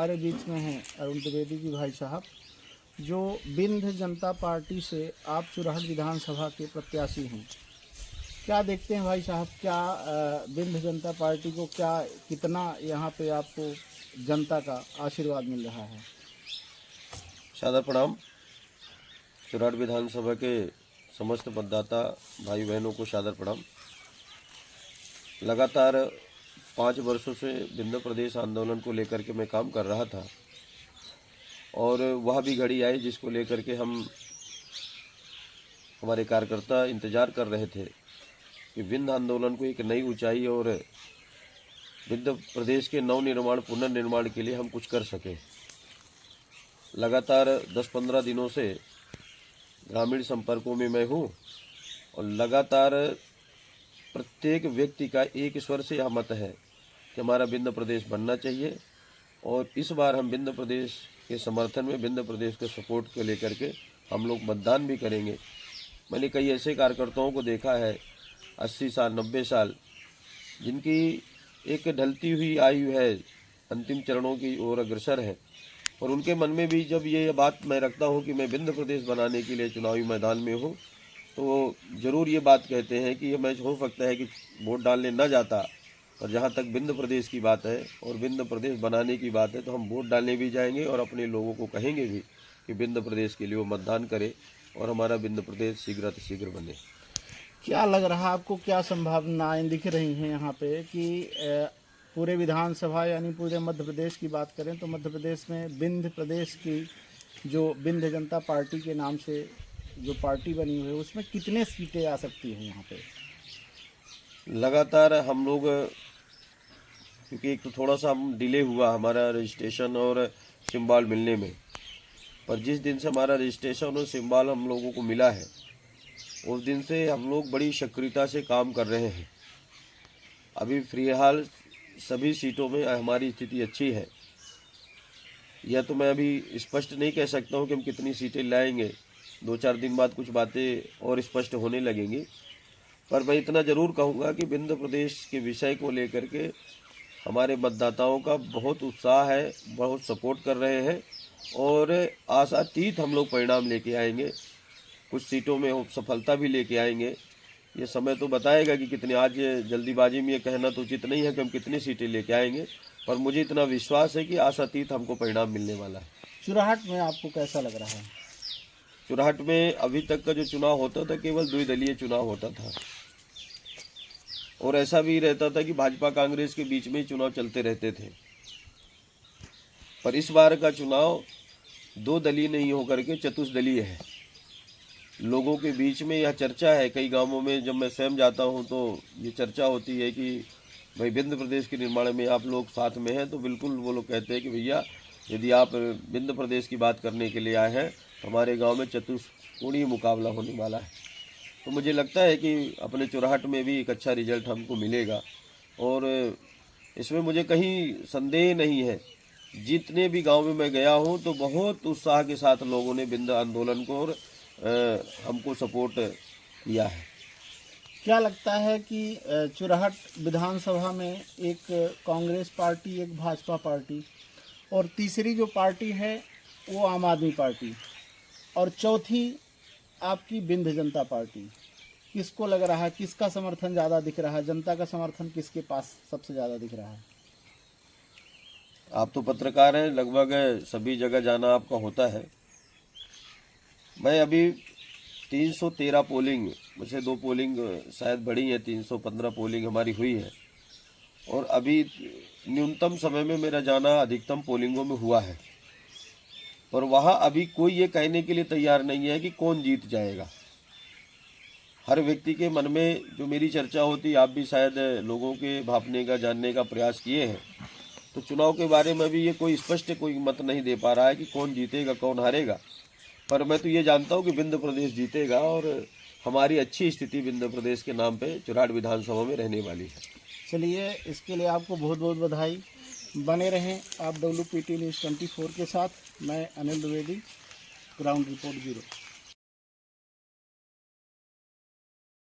हमारे बीच में हैं अरुण द्विवेदी जी भाई साहब, जो बिंद जनता पार्टी से आप चुरहट विधानसभा के प्रत्याशी हैं। क्या देखते हैं भाई साहब, क्या बिंद जनता पार्टी को क्या कितना यहाँ पे आपको जनता का आशीर्वाद मिल रहा है? सादर प्रणाम। चुरहट विधानसभा के समस्त मतदाता भाई बहनों को सादर प्रणाम। लगातार 5 वर्षों से बिंद प्रदेश आंदोलन को लेकर के मैं काम कर रहा था और वह भी घड़ी आई जिसको लेकर के हमारे कार्यकर्ता इंतजार कर रहे थे कि बिंद आंदोलन को एक नई ऊंचाई और बिंद प्रदेश के नवनिर्माण पुनर्निर्माण के लिए हम कुछ कर सकें। लगातार 10-15 दिनों से ग्रामीण संपर्कों में मैं हूँ और लगातार प्रत्येक व्यक्ति का एक स्वर से यह मत है कि हमारा बिंद प्रदेश बनना चाहिए और इस बार हम बिंद प्रदेश के समर्थन में, बिंद प्रदेश के सपोर्ट को लेकर के हम लोग मतदान भी करेंगे। मैंने कई ऐसे कार्यकर्ताओं को देखा है 80 साल 90 साल जिनकी एक ढलती हुई आयु है, अंतिम चरणों की ओर अग्रसर है और उनके मन में भी जब ये बात मैं रखता हूँ कि मैं बिंद प्रदेश बनाने के लिए चुनावी मैदान में हूँ तो ज़रूर ये बात कहते हैं कि ये मैच हो सकता है कि वोट डालने न जाता, और जहाँ तक बिंद प्रदेश की बात है और बिंद प्रदेश बनाने की बात है तो हम वोट डालने भी जाएंगे और अपने लोगों को कहेंगे भी कि बिंद प्रदेश के लिए वो मतदान करे और हमारा बिंद प्रदेश शीघ्र बने। क्या लग रहा है आपको, क्या संभावनाएं दिख रही हैं यहाँ पे कि पूरे विधानसभा यानी पूरे मध्य प्रदेश की बात करें तो मध्य प्रदेश में बिंद प्रदेश की जो बिंद जनता पार्टी के नाम से जो पार्टी बनी हुई है उसमें कितने सीटें आ सकती हैं यहाँ पे? लगातार हम लोग, क्योंकि एक तो थोड़ा सा हम डिले हुआ हमारा रजिस्ट्रेशन और सिंबल मिलने में, पर जिस दिन से हमारा रजिस्ट्रेशन और सिंबल हम लोगों को मिला है उस दिन से हम लोग बड़ी सक्रियता से काम कर रहे हैं। अभी फिलहाल सभी सीटों में हमारी स्थिति अच्छी है। यह तो मैं अभी स्पष्ट नहीं कह सकता हूं कि हम कितनी सीटें लाएंगे, 2-4 दिन बाद कुछ बातें और स्पष्ट होने लगेंगी, पर मैं इतना ज़रूर कहूँगा कि बिंद प्रदेश के विषय को लेकर के हमारे मतदाताओं का बहुत उत्साह है, बहुत सपोर्ट कर रहे हैं और आशातीत हम लोग परिणाम लेके आएंगे। कुछ सीटों में सफलता भी लेके आएंगे। ये समय तो बताएगा कि कितने, आज जल्दीबाजी में ये कहना तो उचित नहीं है कि हम कितनी सीटें लेके आएंगे, पर मुझे इतना विश्वास है कि आशातीत हमको परिणाम मिलने वाला है। चुरहट में आपको कैसा लग रहा है? चुरहट में अभी तक का जो चुनाव होता था केवल द्विदलीय चुनाव होता था और ऐसा भी रहता था कि भाजपा कांग्रेस के बीच में ही चुनाव चलते रहते थे, पर इस बार का चुनाव 2 दलीय नहीं होकर के चतुर्दलीय है। लोगों के बीच में यह चर्चा है, कई गांवों में जब मैं स्वयं जाता हूं तो ये चर्चा होती है कि भाई बिंद प्रदेश के निर्माण में आप लोग साथ में हैं, तो बिल्कुल वो लोग कहते हैं कि भैया यदि आप बिंद प्रदेश की बात करने के लिए आए हैं तो हमारे गांव में चतुष्कोणीय मुकाबला होने वाला है। तो मुझे लगता है कि अपने चुरहट में भी एक अच्छा रिजल्ट हमको मिलेगा और इसमें मुझे कहीं संदेह नहीं है। जितने भी गाँव में मैं गया हूँ तो बहुत उत्साह के साथ लोगों ने बिंद आंदोलन को और हमको सपोर्ट किया है। क्या लगता है कि चुरहट विधानसभा में एक कांग्रेस पार्टी, एक भाजपा पार्टी और तीसरी जो पार्टी है वो आम आदमी पार्टी और चौथी आपकी बिंद जनता पार्टी, किसको लग रहा है, किसका समर्थन ज़्यादा दिख रहा है, जनता का समर्थन किसके पास सबसे ज़्यादा दिख रहा है? आप तो पत्रकार हैं, लगभग सभी जगह जाना आपका होता है। मैं अभी 313 पोलिंग, मुझे 2 पोलिंग शायद बढ़ी है, 315 पोलिंग हमारी हुई है और अभी न्यूनतम समय में मेरा जाना अधिकतम पोलिंगों में हुआ है, और वहाँ अभी कोई ये कहने के लिए तैयार नहीं है कि कौन जीत जाएगा। हर व्यक्ति के मन में जो मेरी चर्चा होती, आप भी शायद लोगों के भापने का, जानने का प्रयास किए हैं, तो चुनाव के बारे में भी ये कोई स्पष्ट कोई मत नहीं दे पा रहा है कि कौन जीतेगा कौन हारेगा, पर मैं तो ये जानता हूँ कि बिंद प्रदेश जीतेगा और हमारी अच्छी स्थिति बिंद प्रदेश के नाम पे चुरहट विधानसभा में रहने वाली है। चलिए, इसके लिए आपको बहुत बहुत बधाई। बने रहें आप WPT News 24 के साथ। मैं Anil Dwivedi, ground report bureau.